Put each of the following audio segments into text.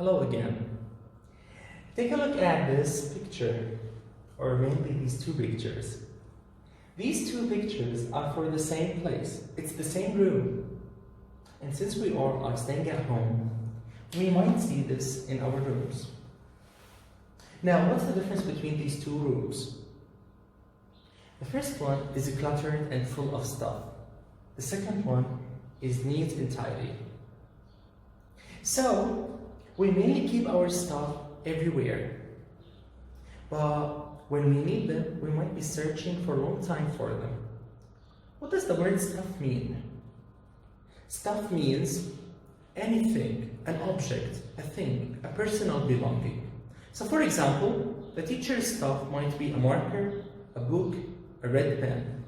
Hello again. Take a look at this picture, or mainly these two pictures. These two pictures are for the same place. It's the same room. And since we all are staying at home, we might see this in our rooms. Now, what's the difference between these two rooms? The first one is cluttered and full of stuff. The second one is neat and tidy. So, we mainly keep our stuff everywhere. But when we need them, we might be searching for a long time for them. What does the word stuff mean? Stuff means anything, an object, a thing, a personal belonging. So for example, the teacher's stuff might be a marker, a book, a red pen.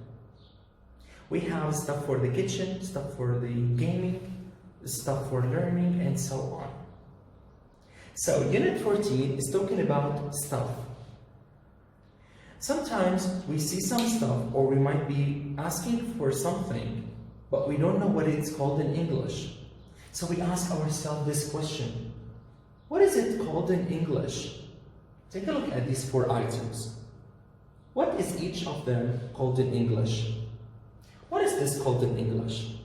We have stuff for the kitchen, stuff for the gaming, stuff for learning, and so on. So Unit 14 is talking about stuff. Sometimes we see some stuff, or we might be asking for something, but we don't know what it's called in English. So we ask ourselves this question: what is it called in English? Take a look at these 4 items. What is each of them called in English? What is this called in English?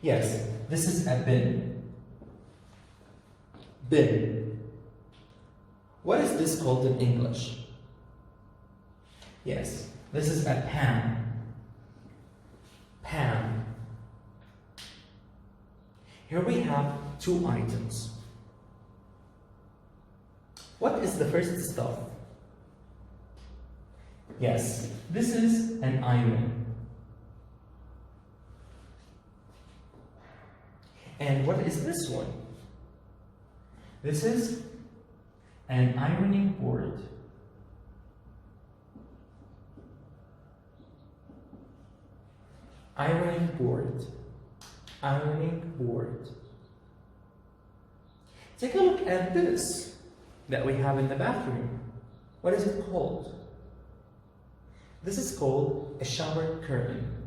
Yes, this is a bin. Bin. What is this called in English? Yes, this is a pan. Pan. Here we have 2 items. What is the first stuff? Yes, this is an iron. And what is this one? This is an ironing board. Ironing board. Ironing board. Take a look at this that we have in the bathroom. What is it called? This is called a shower curtain.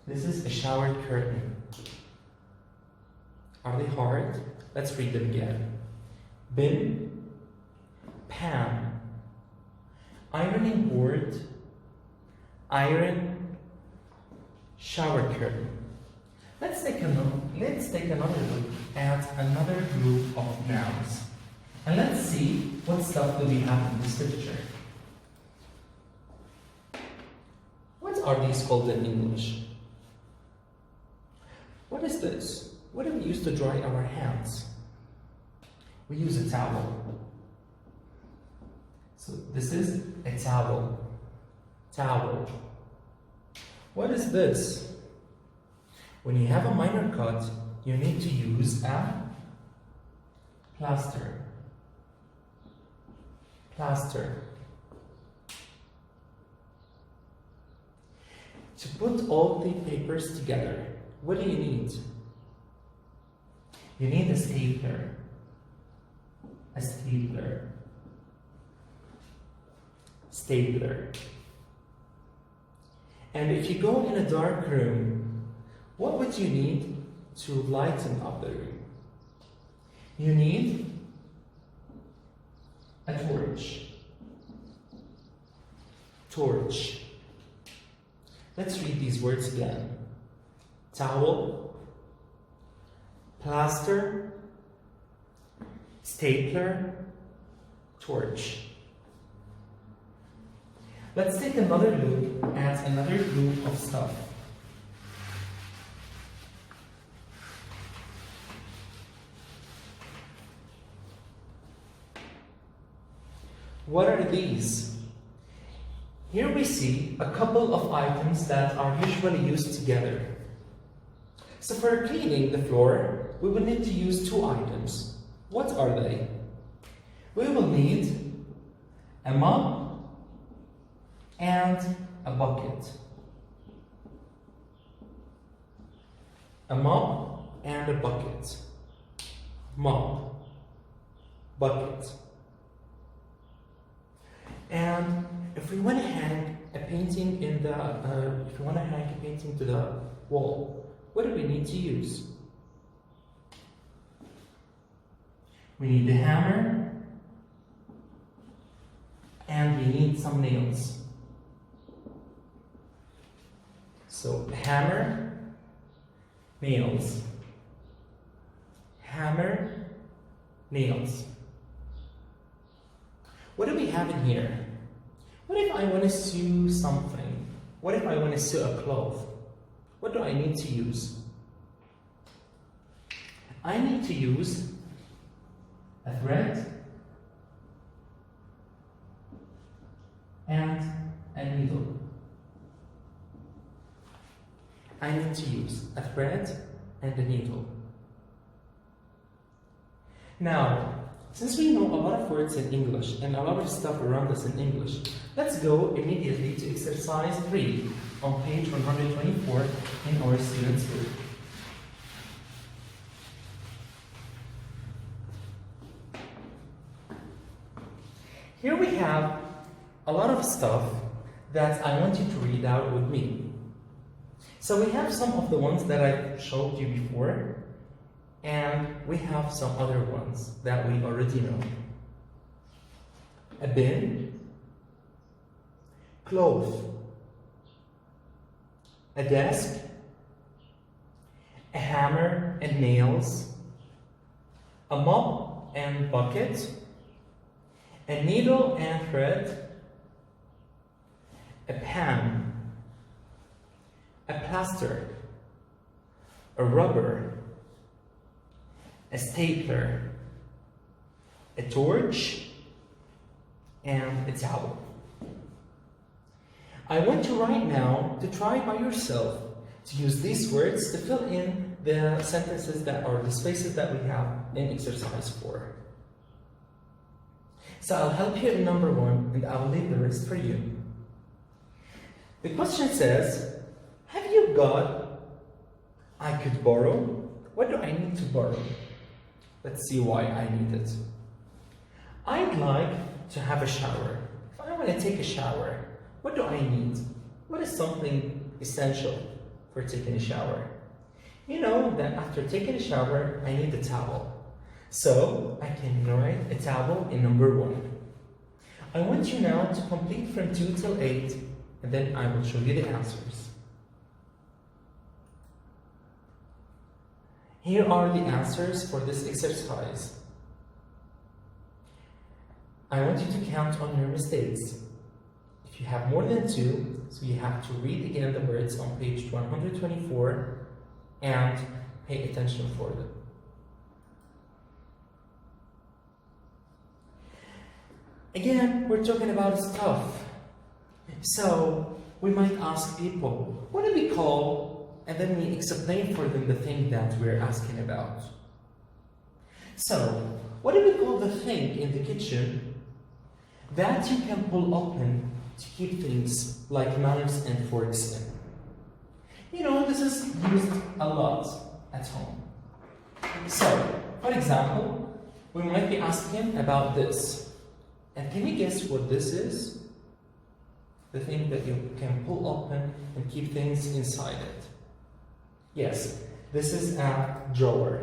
This is a shower curtain. Are they hard? Let's read them again. Bin, pan, ironing board, iron, shower curtain. Let's take another look at another group of nouns. And let's see what stuff do we have in this picture. What are these called in English? What is this? What do we use to dry our hands? We use a towel. So this is a towel. Towel. What is this? When you have a minor cut, you need to use a plaster. Plaster. To put all the papers together, what do you need? You need a stapler. A stapler. Stapler. And if you go in a dark room, what would you need to lighten up the room? You need a torch. Torch. Let's read these words again. Towel, plaster, stapler, torch. Let's take another look at another group of stuff. What are these? Here we see a couple of items that are usually used together. So for cleaning the floor, we will need to use 2 items. What are they? We will need a mop and a bucket. A mop and a bucket. Mop, bucket. And if we want to hang a painting in the, to the wall, what do we need to use? We need the hammer, and we need some nails. So hammer, nails. Hammer, nails. What do we have in here? What if I want to sew something? What if I want to sew a cloth? What do I need to use? I need to use a thread and a needle. I need to use a thread and a needle. Now, since we know a lot of words in English and a lot of stuff around us in English, let's go immediately to exercise 3 on page 124 in our students' book. Here we have a lot of stuff that I want you to read out with me. So we have some of the ones that I showed you before, and we have some other ones that we already know. A bin, cloth, a desk, a hammer and nails, a mop and bucket, a needle and thread, a pan, a plaster, a rubber, a stapler, a torch, and a towel. I want you right now to try by yourself to use these words to fill in the sentences that are the spaces that we have in exercise 4. So I'll help you in number 1 and I'll leave the rest for you. The question says, have you got, I could borrow? What do I need to borrow? Let's see why I need it. I'd like to have a shower. If I want to take a shower, what do I need? What is something essential for taking a shower? You know that after taking a shower, I need a towel. So I can write a towel in number 1. I want you now to complete from 2 till 8, and then I will show you the answers. Here are the answers for this exercise. I want you to count on your mistakes. If you have more than 2, so you have to read again the words on page 124 and pay attention for them. Again, we're talking about stuff. So we might ask people, what do we call, and then we explain for them the thing that we're asking about. So, what do we call the thing in the kitchen that you can pull open to keep things like knives and forks in? You know, this is used a lot at home. So, for example, we might be asking about this. And can you guess what this is? The thing that you can pull open and keep things inside it. Yes, this is a drawer.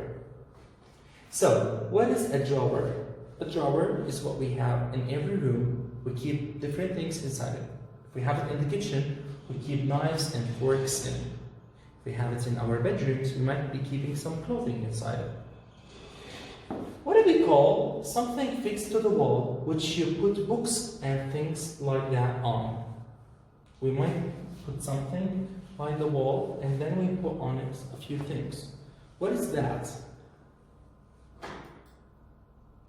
So, what is a drawer? A drawer is what we have in every room. We keep different things inside it. If we have it in the kitchen, we keep knives and forks in. If we have it in our bedrooms, we might be keeping some clothing inside it. What do we call something fixed to the wall which you put books and things like that on? We might put something by the wall and then we put on it a few things. What is that?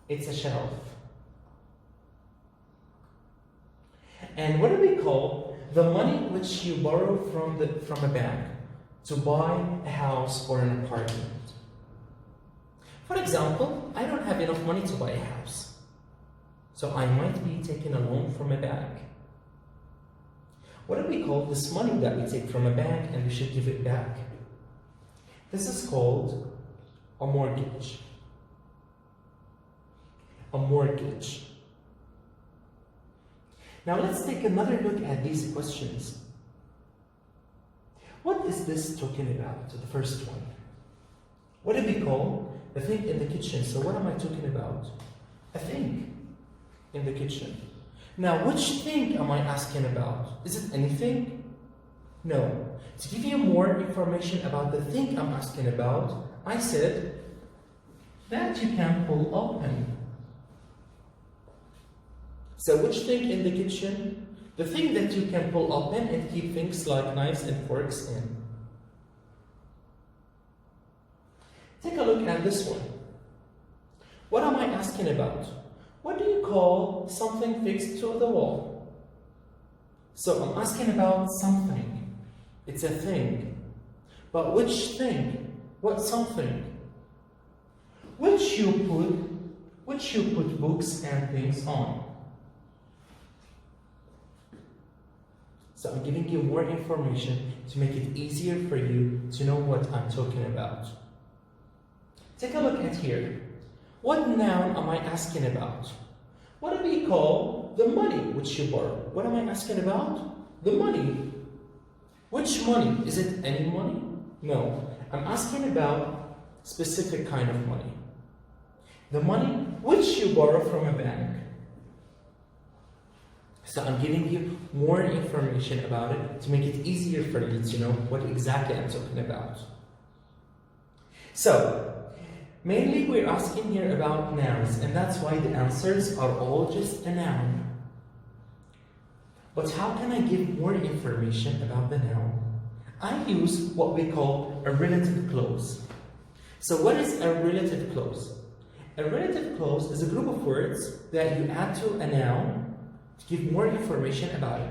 It's a shelf. And what do we call the money which you borrow from a bank to buy a house or an apartment? For example, I don't have enough money to buy a house, so I might be taking a loan from a bank. What do we call this money that we take from a bank and we should give it back? This is called a mortgage. A mortgage. Now let's take another look at these questions. What is this talking about, the first one? What do we call the thing in the kitchen? So what am I talking about? A thing in the kitchen. Now, which thing am I asking about? Is it anything? No. To give you more information about the thing I'm asking about, I said that you can pull open. So which thing in the kitchen? The thing that you can pull open and keep things like knives and forks in. Take a look at this one. What am I asking about? What do you call something fixed to the wall? So I'm asking about something. It's a thing. But which thing? What something? Which you put books and things on. So I'm giving you more information to make it easier for you to know what I'm talking about. Take a look at here. What noun am I asking about? What do we call the money which you borrow? What am I asking about? The money. Which money? Is it any money? No. I'm asking about specific kind of money. The money which you borrow from a bank. So I'm giving you more information about it to make it easier for you to know what exactly I'm talking about. So, mainly we're asking here about nouns, and that's why the answers are all just a noun. But how can I give more information about the noun? I use what we call a relative clause. So what is a relative clause? A relative clause is a group of words that you add to a noun to give more information about it.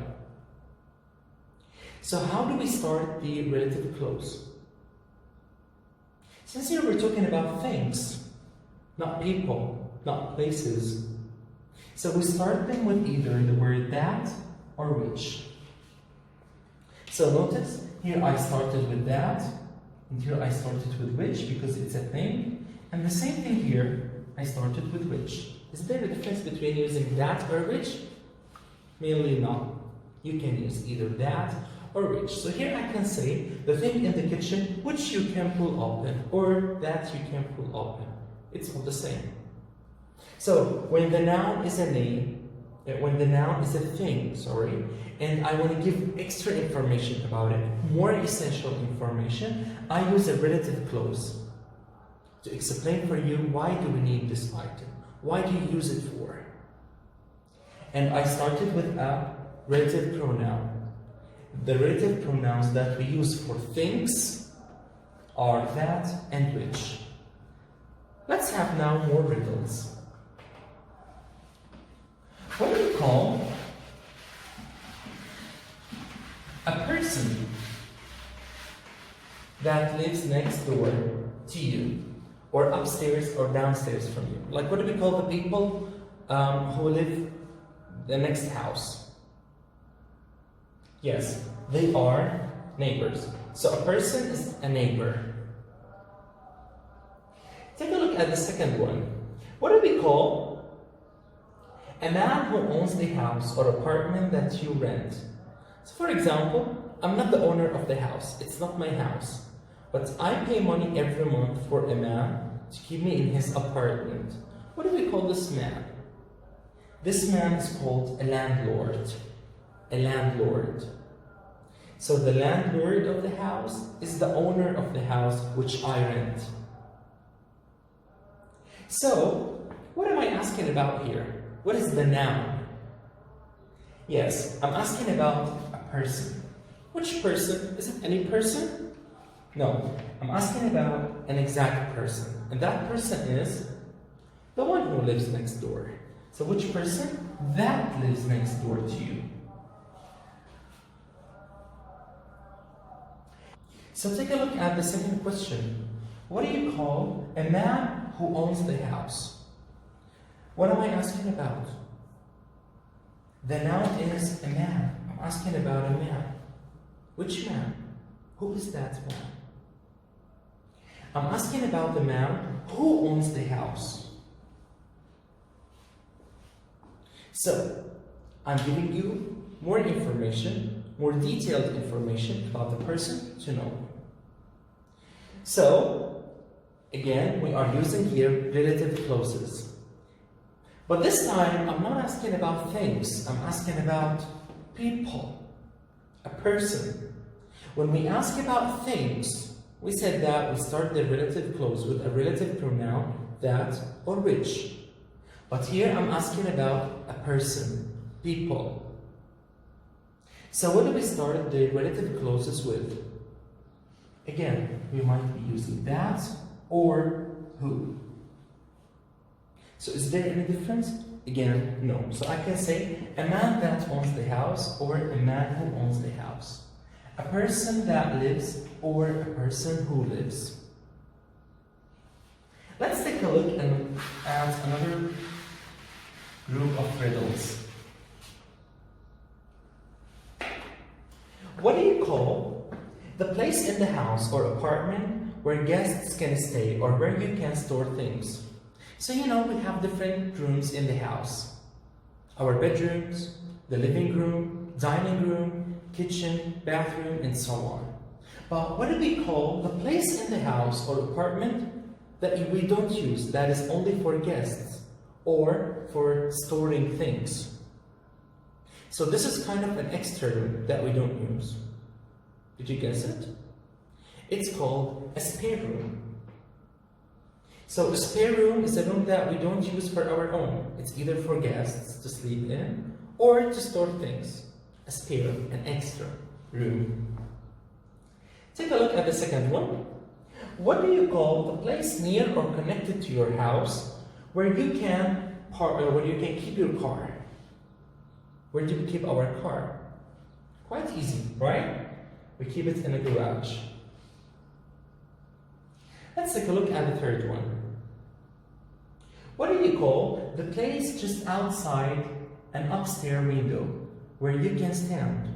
So how do we start the relative clause? Since here we're talking about things, not people, not places. So we start them with either the word that or which. So notice, here I started with that, and here I started with which because it's a thing. And the same thing here, I started with which. Is there a difference between using that or which? Mainly not. You can use either that or which. So here I can say the thing in the kitchen which you can pull open or that you can pull open. It's all the same. So when the noun is a name, when the noun is a thing, and I want to give extra information about it, more essential information, I use a relative clause to explain for you why do we need this item? Why do you use it for? And I started with a relative pronoun. The relative pronouns that we use for things are that and which. Let's have now more riddles. What do you call a person that lives next door to you, or upstairs or downstairs from you? Like, what do we call the people who live the next house? Yes, they are neighbors. So a person is a neighbor. Take a look at the second one. What do we call a man who owns the house or apartment that you rent? So for example, I'm not the owner of the house. It's not my house. But I pay money every month for a man to keep me in his apartment. What do we call this man? This man is called a landlord. A landlord. So the landlord of the house is the owner of the house which I rent. So, what am I asking about here? What is the noun? Yes, I'm asking about a person. Which person? Is it any person? No, I'm asking about an exact person. And that person is the one who lives next door. So which person? That lives next door to you. So take a look at the second question. What do you call a man who owns the house? What am I asking about? The noun is a man. I'm asking about a man. Which man? Who is that man? I'm asking about the man who owns the house. So, I'm giving you more information, more detailed information about the person to know. So, again, we are using here relative clauses. But this time, I'm not asking about things, I'm asking about people, a person. When we ask about things, we said that we start the relative clause with a relative pronoun, that or which. But here I'm asking about a person, people. So what do we start the relative clauses with? Again, we might be using that or who. So is there any difference? Again, no. So I can say a man that owns the house or a man who owns the house. A person that lives or a person who lives. Let's take a look at another group of riddles. What do you call the place in the house or apartment where guests can stay or where you can store things? So we have different rooms in the house. Our bedrooms, the living room, dining room, kitchen, bathroom, and so on. But what do we call the place in the house or apartment that we don't use, that is only for guests or for storing things? So this is kind of an extra room that we don't use. Did you guess it? It's called a spare room. So a spare room is a room that we don't use for our own. It's either for guests to sleep in or to store things. A spare, an extra room. Take a look at the second one. What do you call the place near or connected to your house where you can keep your car? Where do we keep our car? Quite easy, right? We keep it in a garage. Let's take a look at the third one. What do you call the place just outside an upstairs window where you can stand?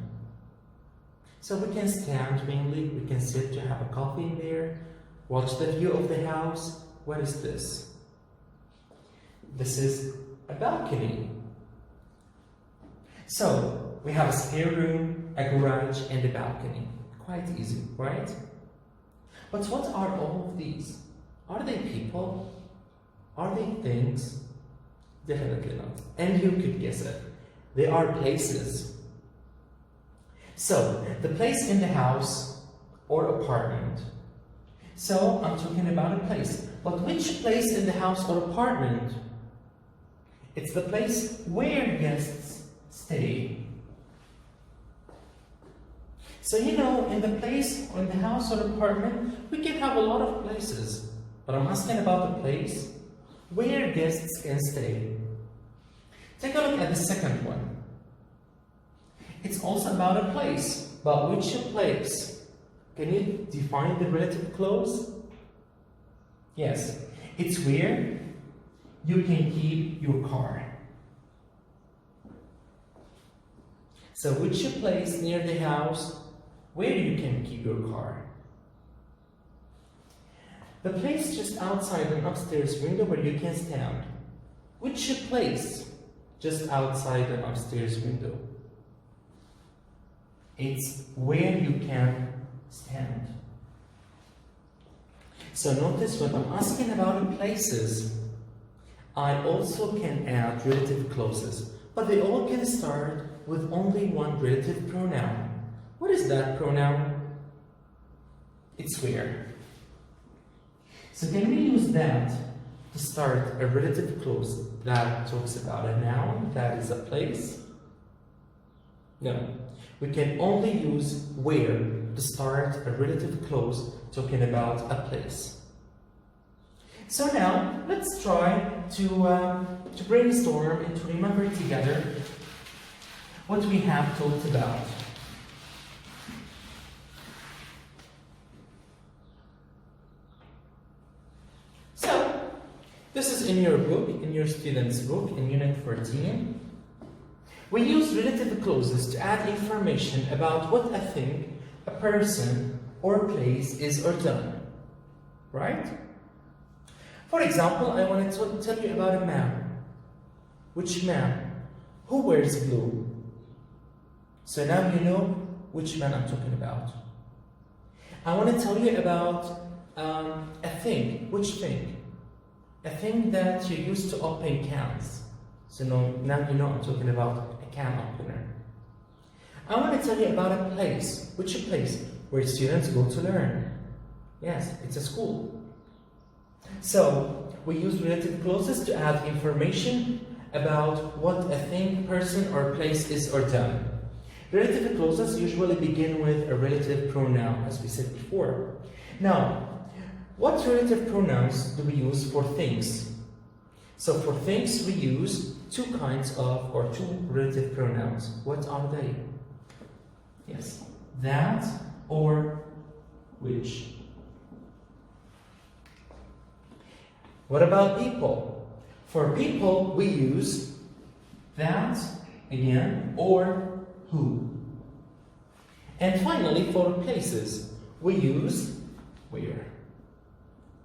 So we can stand mainly, we can sit to have a coffee in there, watch the view of the house. What is this? This is a balcony. So we have a spare room, a garage, and a balcony. Quite easy, right? But what are all of these? Are they people? Are they things? Definitely not. And you could guess it. They are places. So, the place in the house or apartment. So, I'm talking about a place. But which place in the house or apartment? It's the place where guests stay. So in the place or in the house or apartment, we can have a lot of places. But I'm asking about the place where guests can stay. Take a look at the second one. It's also about a place, but which place? Can you define the relative clause? Yes, it's where you can keep your car. So which place near the house where you can keep your car? The place just outside an upstairs window where you can stand. Which place just outside an upstairs window? It's where you can stand. So notice when I'm asking about places, I also can add relative clauses, but they all can start with only one relative pronoun. What is that pronoun? It's where. So can we use that to start a relative clause that talks about a noun that is a place? No. We can only use where to start a relative clause talking about a place. So now, let's try to brainstorm and to remember together what we have talked about. So, this is in your book, in your student's book, in Unit 14. We use relative clauses to add information about what a thing, a person, or place is or done. Right? For example, I want to tell you about a man. Which man? Who wears blue? So now you know which man I'm talking about. I want to tell you about a thing. Which thing? A thing that you use to open cans. So now you know I'm talking about a can opener. I want to tell you about a place. Which place? Where students go to learn. Yes, it's a school. So we use relative clauses to add information about what a thing, person, or place is or done. Relative clauses usually begin with a relative pronoun, as we said before. Now, what relative pronouns do we use for things? So for things, we use two relative pronouns. What are they? Yes, that or which. What about people? For people, we use that, again, or who. And finally, for places, we use where.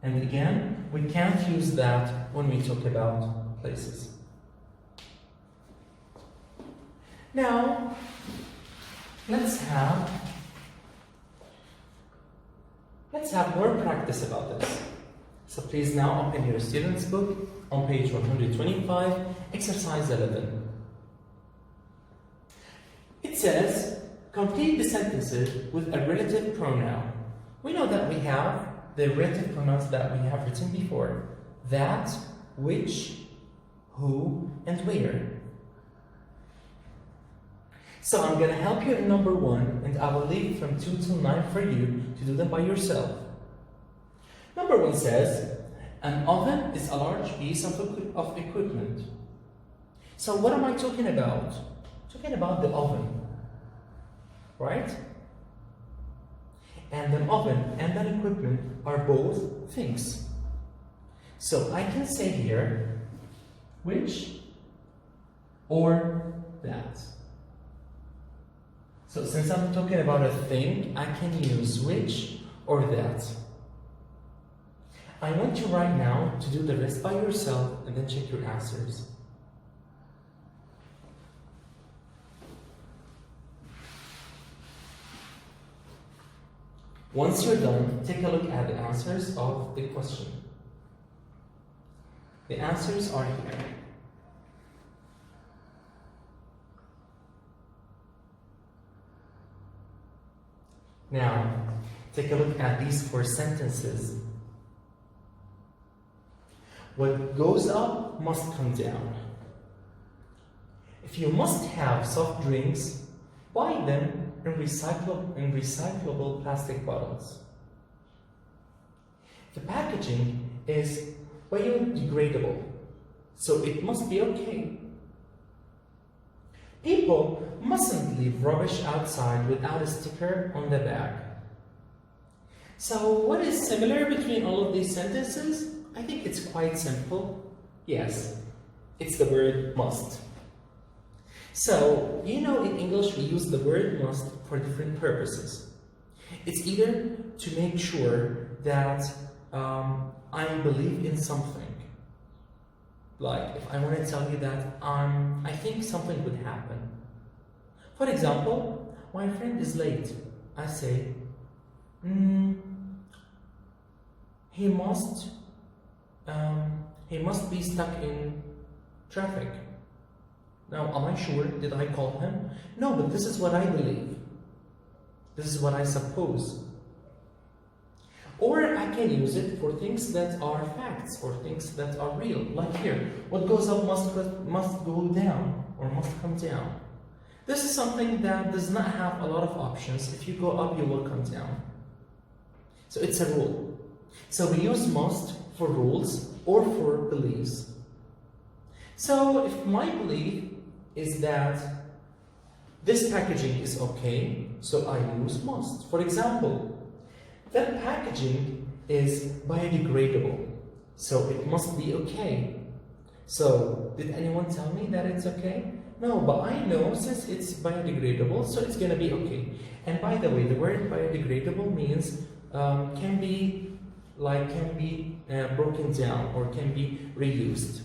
And again, we can't use that when we talk about places. Now, let's have more practice about this. So please now open your student's book on page 125, exercise 11. It says, complete the sentences with a relative pronoun. We know that we have the relative pronouns that we have written before. That, which, who, and where. So I'm going to help you in number 1, and I will leave from 2 till 9 for you to do them by yourself. Number 1 says, an oven is a large piece of equipment. So what am I talking about? Talking about the oven, right? And an oven and an equipment are both things. So I can say here, which or that. So since I'm talking about a thing, I can use which or that. I want you right now to do the rest by yourself and then check your answers. Once you're done, take a look at the answers of the question. The answers are here. Now, take a look at these 4 sentences. What goes up must come down. If you must have soft drinks, buy them in recyclable plastic bottles. The packaging is biodegradable, so it must be okay. People mustn't leave rubbish outside without a sticker on the bag. So what is similar between all of these sentences? I think it's quite simple. Yes, it's the word must. So, you know, in English we use the word must for different purposes. It's either to make sure that I believe in something. Like, if I want to tell you that I think something would happen. For example, my friend is late. I say, he must be stuck in traffic. Now, am I sure? Did I call him? No, but this is what I believe. This is what I suppose. Or I can use it for things that are facts or things that are real. Like here, what goes up must go down or must come down. This is something that does not have a lot of options. If you go up, you will come down. So it's a rule. So we use must for rules or for beliefs. So if my belief is that this packaging is okay, so I use must. For example, that packaging is biodegradable, so it must be okay. So did anyone tell me that it's okay? No, but I know since it's biodegradable, so it's gonna be okay. And by the way, the word biodegradable means can be broken down or can be reused.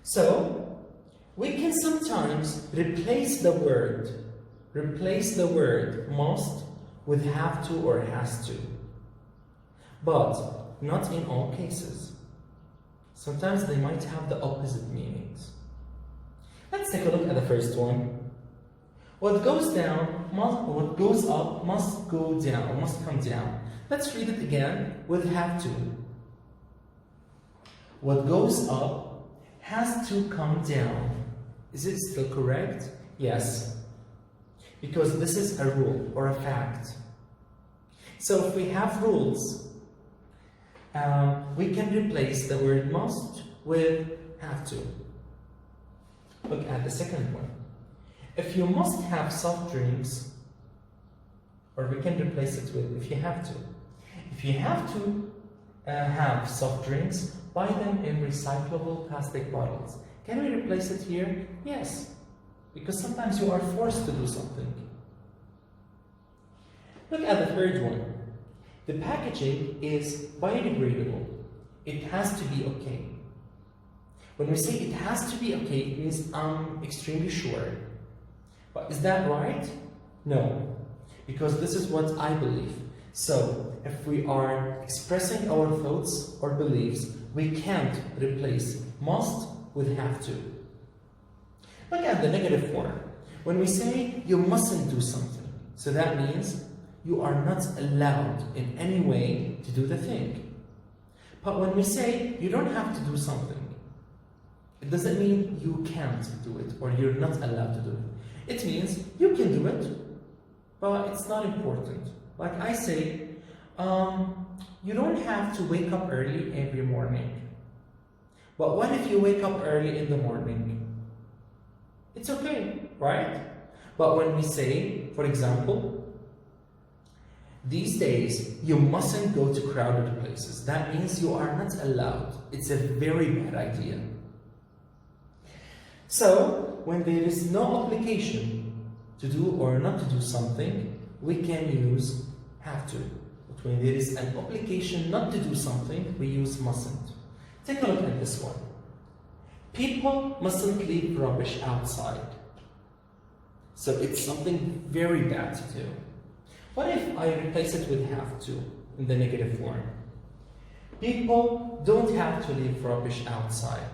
So We can sometimes replace the word must with have to or has to, but not in all cases. Sometimes they might have the opposite meanings. Let's take a look at the first one. What goes up must go down, or must come down. Let's read it again with have to. What goes up has to come down. Is it still correct? Yes. Because this is a rule or a fact. So if we have rules, we can replace the word must with have to. Look at the second one. If you must have soft drinks, or we can replace it with if you have to. If you have to have soft drinks, buy them in recyclable plastic bottles. Can we replace it here? Yes, because sometimes you are forced to do something. Look at the third one. The packaging is biodegradable. It has to be okay. When we say it has to be okay, it means I'm extremely sure. But is that right? No, because this is what I believe. So, if we are expressing our thoughts or beliefs, we can't replace must with have to. Look at the negative form. When we say you mustn't do something, so that means you are not allowed in any way to do the thing. But when we say you don't have to do something, it doesn't mean you can't do it or you're not allowed to do it. It means you can do it, but it's not important. Like I say, you don't have to wake up early every morning. But what if you wake up early in the morning? It's okay, right? But when we say, for example, these days you mustn't go to crowded places, that means you are not allowed. It's a very bad idea. So, when there is no obligation to do or not to do something, we can use have to. But when there is an obligation not to do something, we use mustn't. Take a look at this one. People mustn't leave rubbish outside. So it's something very bad to do. What if I replace it with have to in the negative form? People don't have to leave rubbish outside.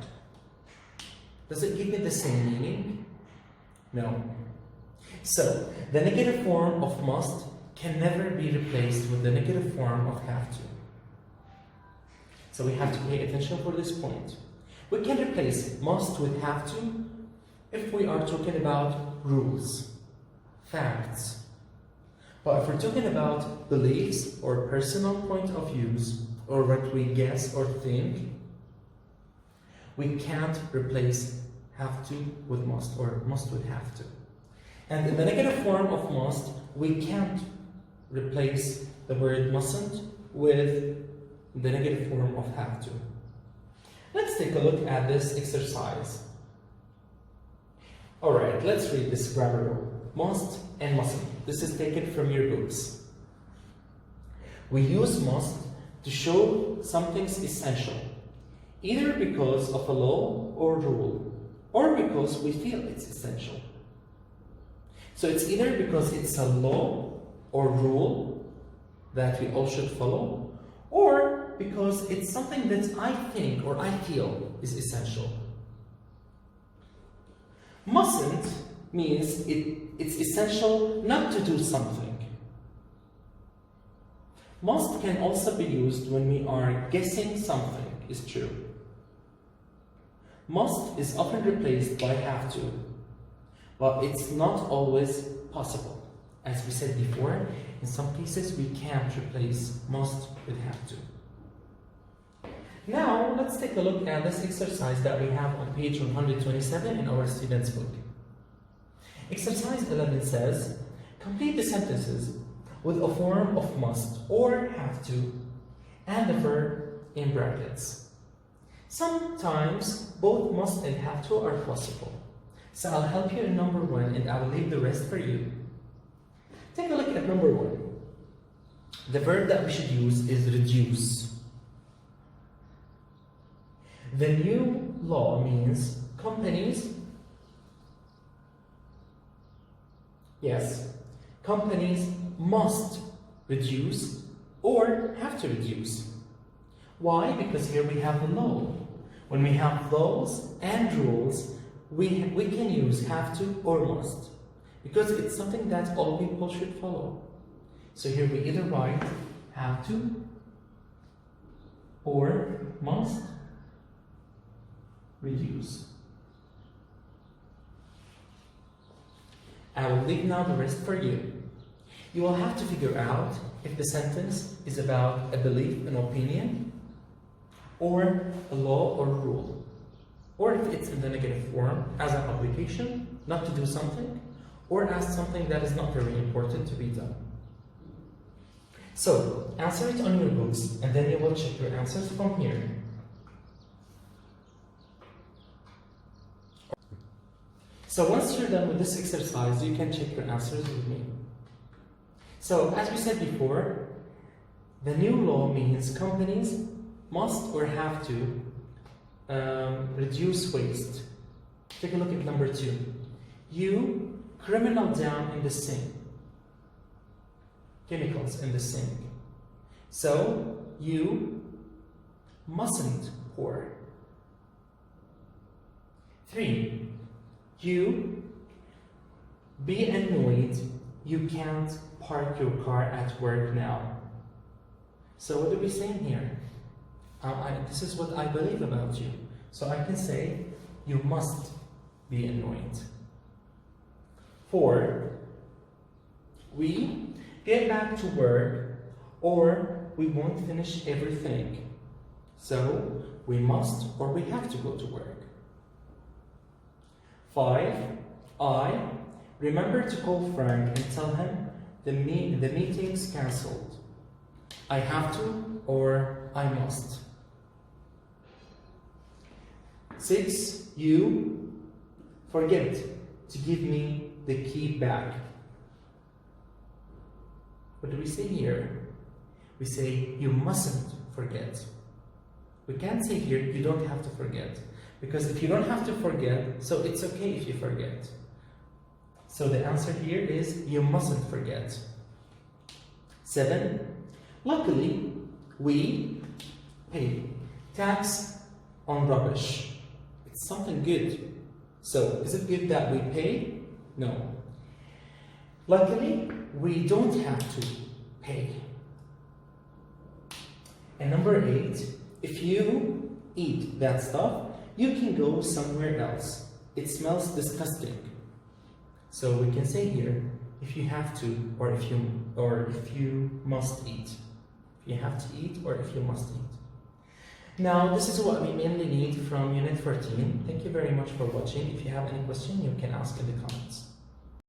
Does it give me the same meaning? No. So, the negative form of must can never be replaced with the negative form of have to. So we have to pay attention for this point. We can replace must with have to if we are talking about rules, facts. But if we're talking about beliefs or personal point of views, or what we guess or think, we can't replace have to with must or must with have to. And in the negative form of must, we can't replace the word mustn't with the negative form of have to. Let's take a look at this exercise. Alright, let's read this grammar rule. Must and mustn't. This is taken from your books. We use must to show something's essential, either because of a law or rule, or because we feel it's essential. So it's either because it's a law or rule that we all should follow, or because it's something that I think or I feel is essential. Mustn't means it's essential not to do something. Must can also be used when we are guessing something is true. Must is often replaced by have to, but it's not always possible. As we said before, in some cases we can't replace must with have to. Now, let's take a look at this exercise that we have on page 127 in our student's book. Exercise 11 says, complete the sentences with a form of must or have to and the verb in brackets. Sometimes both must and have to are possible. So I'll help you in number 1 and I'll leave the rest for you. Take a look at number 1. The verb that we should use is reduce. The new law means companies Yes, companies must reduce or have to reduce. Why? Because here we have the law. When we have laws and rules, we can use have to or must, because it's something that all people should follow. So here we either write have to or must reduce. I will leave now the rest for you. You will have to figure out if the sentence is about a belief, an opinion, or a law or rule, or if it's in the negative form as an obligation not to do something, or as something that is not very important to be done. So, answer it on your books, and then you will check your answers from here. So once you're done with this exercise, you can check your answers with me. So, as we said before, the new law means companies must or have to reduce waste. Take a look at number 2. You criminal down in the sink. Chemicals in the sink. So, you mustn't pour. 3. You be annoyed you can't park your car at work now. So what are we saying here? This is what I believe about you. So I can say, you must be annoyed. 4. We get back to work or we won't finish everything. So we must or we have to go to work. 5. I remember to call Frank and tell him the meeting's cancelled. I have to or I must. 6. You forget to give me the key back. What do we say here? We say you mustn't forget. We can't say here you don't have to forget, because if you don't have to forget, so it's okay if you forget. So the answer here is you mustn't forget. 7. Luckily, we pay tax on rubbish. It's something good. So is it good that we pay? No. Luckily, we don't have to pay. And number 8, if you eat that stuff, you can go somewhere else. It smells disgusting. So we can say here, if you have to, or if you must eat. If you have to eat, or if you must eat. Now, this is what we mainly need from Unit 14. Thank you very much for watching. If you have any question, you can ask in the comments.